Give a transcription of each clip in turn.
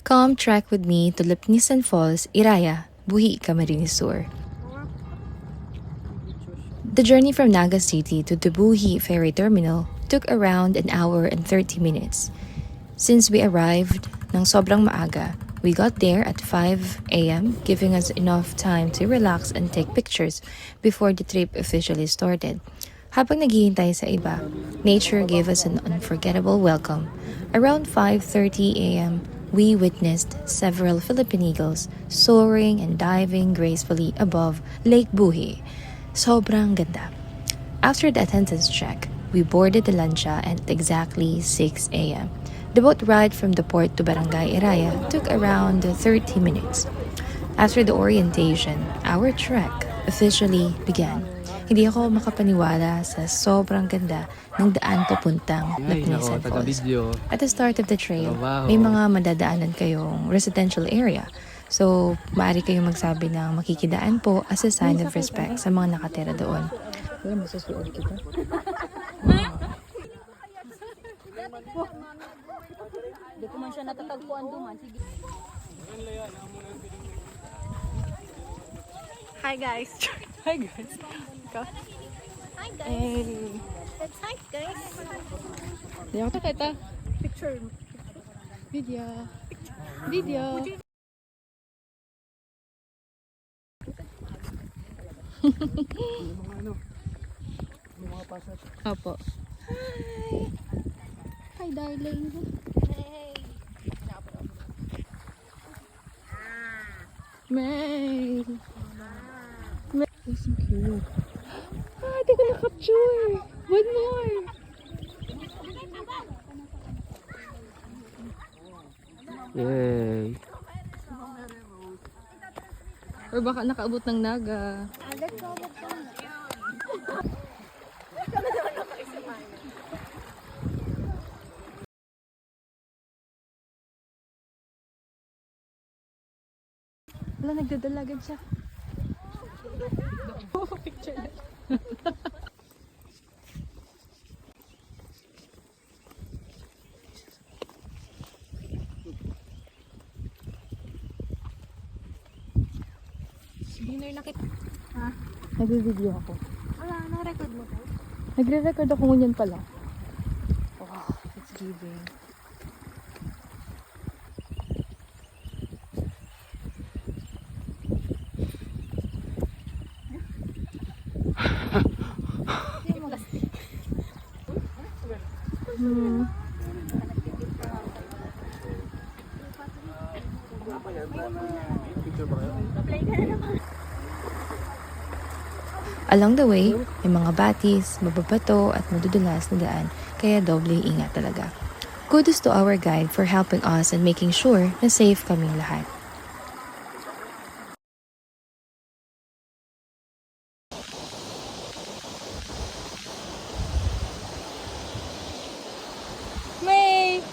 Come trek with me to Lipnisan Falls, Iraya, Buhi, Camarines Sur. The journey from Naga City to the Buhi ferry terminal took around an hour and 30 minutes. Since we arrived ng sobrang maaga, we got there at 5 a.m., giving us enough time to relax and take pictures before the trip officially started. Habang naghihintay sa iba, nature gave us an unforgettable welcome. Around 5:30 a.m., we witnessed several Philippine eagles soaring and diving gracefully above Lake Buhi. Sobrang ganda. After the attendance check, we boarded the lancha at exactly 6 a.m. The boat ride from the port to Barangay Iraya took around 30 minutes. After the orientation, our trek officially began. Hindi ako makapaniwala sa sobrang ganda ng daan papuntang Lipnisan Falls. At the start of the trail, may mga madadaanan kayong residential area. So, maaari kayong magsabi na makikidaan po as a sign of respect sa mga nakatira doon. Wala, masasuot kita. Di ko man siya natatagpuan duman. Sige. Hi guys. Hi guys. Hi guys. Hey. Let's hi guys. Di ako kita. Picture. Video. Video. Opo. Hi darling. Hey. May. May. That's so cute. Ah, di ko na-capture. One more. Yay. Or baka nakaabot ng naga. Let's go. Wala, nagdadalagan siya. Picture na. Dinner na kita. Ha? Nag-video ako. Wala, na-record mo to? Nagre-record ako ngunyan pala. Oh, it's giving. Along the way, may mga batis, mababato at madudulas na daan, kaya doble ingat talaga. Kudos to our guide for helping us and making sure na safe kaming lahat. May!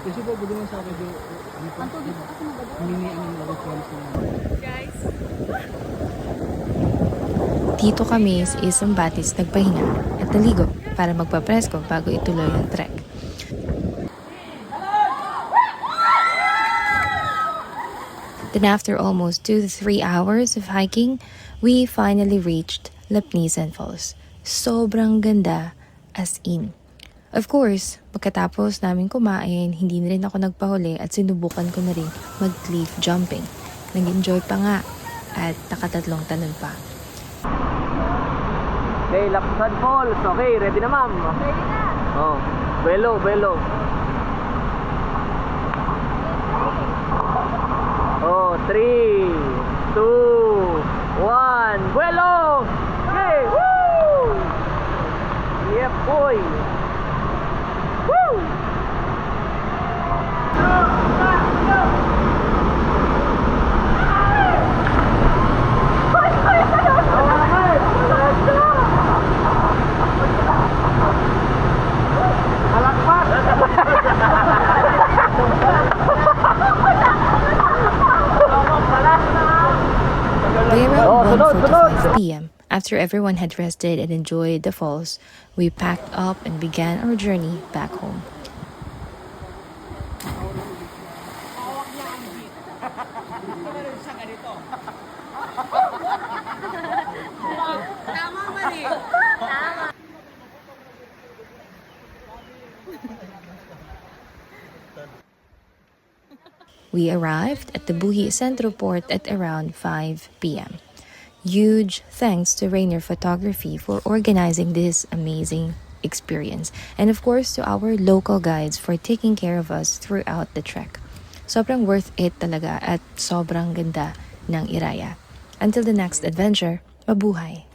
Kasi po, gulo mo sa akin dito. Mini ang mga friends mo. Guys. Dito kami sa isang batis nagpahinga at naligo para magpapresko bago ituloy ang trek. Then after almost 2 to 3 hours of hiking, we finally reached Lipnisan Falls. Sobrang ganda, as in. Of course, pagkatapos namin kumain, hindi na rin ako nagpahuli at sinubukan ko na rin mag-cliff jumping. Nag-enjoy pa nga at nakatatlong talon pa. Okay, Lipnisan Falls. Okay, ready na ma'am? Ready na. Oh, buelo, buelo. Oh, 3, 2, 1, buelo! Okay, woo! Yep, boy! Woo! Alakpas! around 4 to sunod. 5 p.m. After everyone had rested and enjoyed the falls, we packed up and began our journey back home. We arrived at the Buhi Centro Port at around 5 p.m. Huge thanks to Rainier Photography for organizing this amazing experience. And of course to our local guides for taking care of us throughout the trek. Sobrang worth it talaga at sobrang ganda ng Iraya. Until the next adventure, mabuhay!